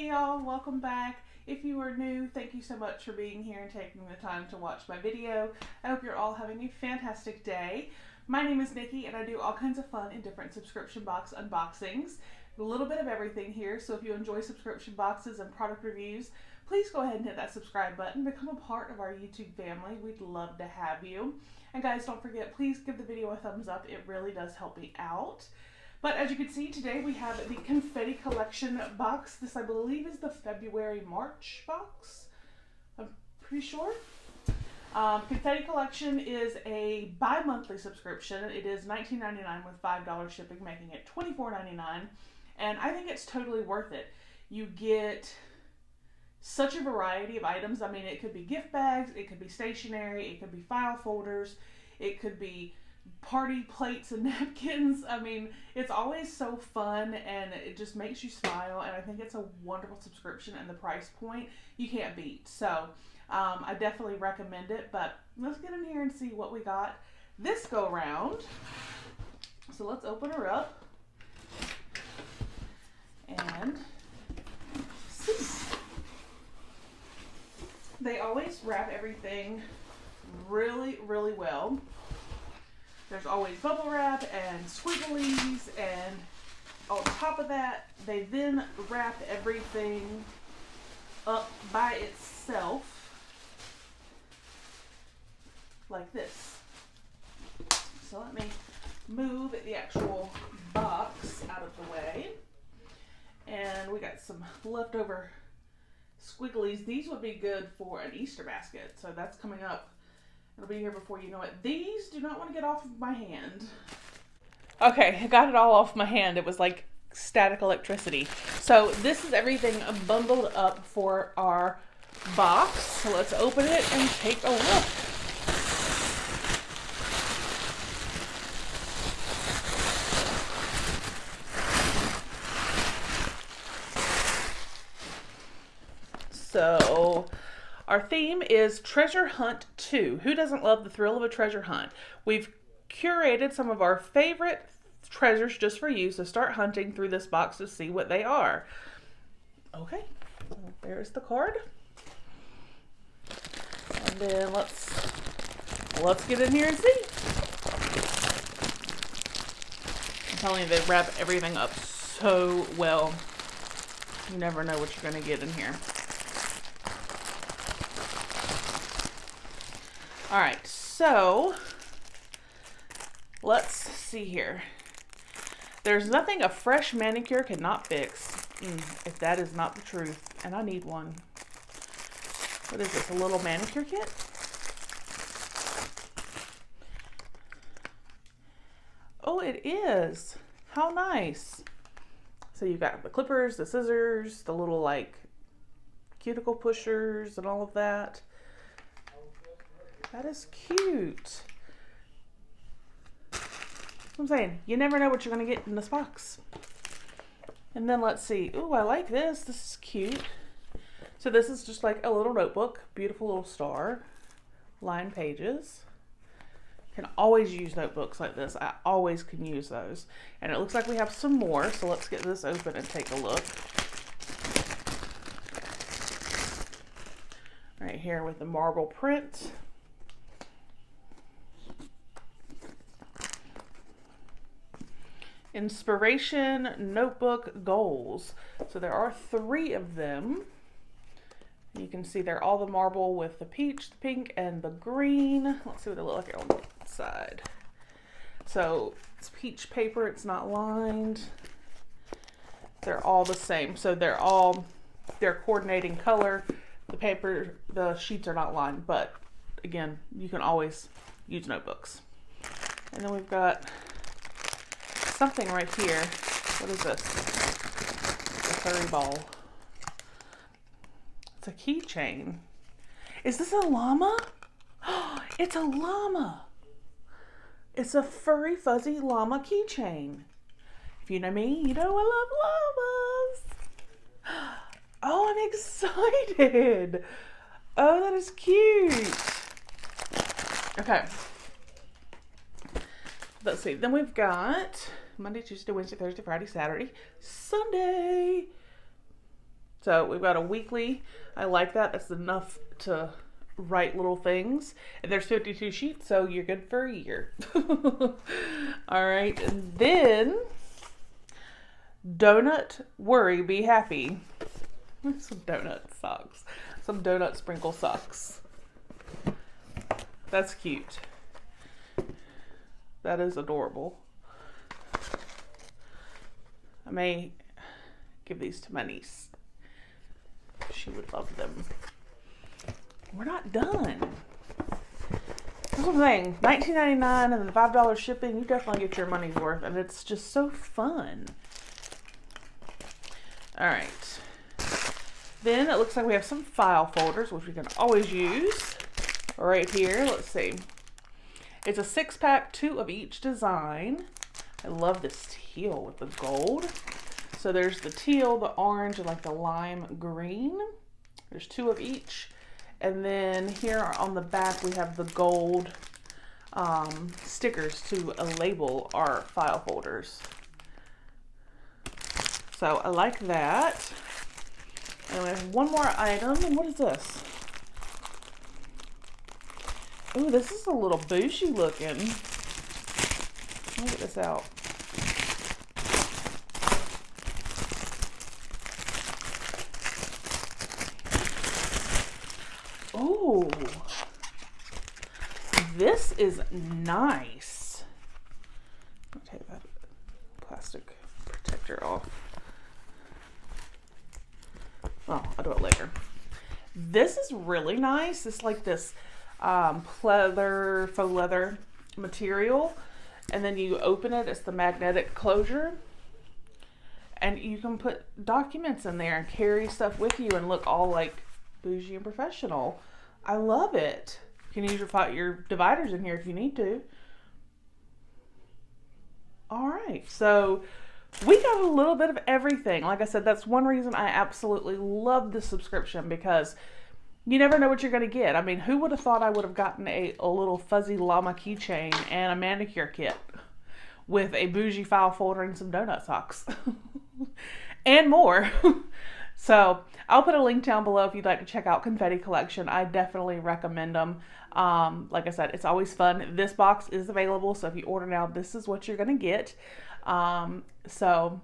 y'all, welcome back. If you are new, thank you so much for being here and taking the time to watch my video. I hope you're all having a fantastic day. My name is Nikki and I do all kinds of fun and different subscription box unboxings. A little bit of everything here, so if you enjoy subscription boxes and product reviews, please go ahead and hit that subscribe button. Become a part of our YouTube family. We'd love to have you. And guys, don't forget, please give the video a thumbs up. It really does help me out. But as you can see, today we have the Confetti collection box. This, I believe, is the February-March box. I'm pretty sure. Confetti collection is a bi-monthly subscription. It is $19.99 with $5 shipping, making it $24.99. And I think it's totally worth it. You get such a variety of items. I mean, it could be gift bags, it could be stationery, it could be file folders, it could be party plates and napkins. I mean, it's always so fun and it just makes you smile, and I think it's a wonderful subscription, and the price point you can't beat. So I definitely recommend it. But let's get in here and see what we got this go round. So let's open her up and see. They always wrap everything really, really well. There's always bubble wrap and squigglies, and on top of that, they then wrap everything up by itself like this. So let me move the actual box out of the way. And we got some leftover squigglies. These would be good for an Easter basket, so that's coming up. It'll be here before you know it. These do not want to get off of my hand. Okay, I got it all off my hand. It was like static electricity. So this is everything bundled up for our box. So let's open it and take a look. So our theme is Treasure Hunt 2. Who doesn't love the thrill of a treasure hunt? We've curated some of our favorite treasures just for you, so start hunting through this box to see what they are. Okay, there's the card. And then let's get in here and see. I'm telling you, they wrap everything up so well. You never know what you're going to get in here. All right, so let's see here. There's nothing a fresh manicure cannot fix. If that is not the truth, and I need one. What is this, a little manicure kit? Oh, it is. How nice. So you've got the clippers, the scissors, the little like cuticle pushers and all of that. That is cute. That's what I'm saying. You never know what you're going to get in this box. And then let's see. Ooh, I like this. This is cute. So this is just like a little notebook. Beautiful little star. Lined pages. Can always use notebooks like this. I always can use those. And it looks like we have some more. So let's get this open and take a look. Right here with the marble print. Inspiration Notebook Goals. So there are 3 of them. You can see they're all the marble with the peach, the pink, and the green. Let's see what they look like on the side. So it's peach paper. It's not lined. They're all the same. So they're coordinating color. The paper, the sheets are not lined, but again, you can always use notebooks. And then we've got something right here. What is this? A furry ball. It's a keychain. Is this a llama? It's a llama. It's a furry, fuzzy llama keychain. If you know me, you know I love llamas. Oh, I'm excited. Oh, that is cute. Okay. Let's see. Then we've got Monday, Tuesday, Wednesday, Thursday, Friday, Saturday, Sunday. So we've got a weekly. I like that. That's enough to write little things. And there's 52 sheets, so you're good for a year. All right, and then Donut Worry Be Happy. Some donut socks. Some donut sprinkle socks. That's cute. That is adorable. I may give these to my niece. She would love them. We're not done. That's what I'm saying. $19.99 and the $5 shipping, you definitely get your money's worth, and it's just so fun. All right. Then it looks like we have some file folders, which we can always use. Right here, let's see. It's a 6-pack, 2 of each design. I love this teal with the gold. So there's the teal, the orange, and like the lime green. There's 2 of each. And then here on the back, we have the gold stickers to label our file folders. So I like that. And we have one more item. What is this? Ooh, this is a little bougie looking. Let me get this out. Oh, this is nice. I'll take that plastic protector off. Oh, I'll do it later. This is really nice. It's like this faux leather material, and then you open it. It's the magnetic closure, and you can put documents in there and carry stuff with you and look all like bougie and professional. I love it. You can use your dividers in here if you need to. All right, so we got a little bit of everything. Like I said, that's one reason I absolutely love this subscription, because you never know what you're going to get. I mean, who would have thought I would have gotten a little fuzzy llama keychain and a manicure kit with a bougie file folder and some donut socks and more. So I'll put a link down below if you'd like to check out Confetti Collection. I definitely recommend them. Like I said, it's always fun. This box is available, so if you order now, this is what you're going to get. So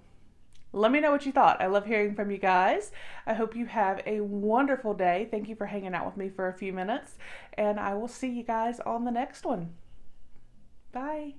let me know what you thought. I love hearing from you guys. I hope you have a wonderful day. Thank you for hanging out with me for a few minutes, and I will see you guys on the next one. Bye.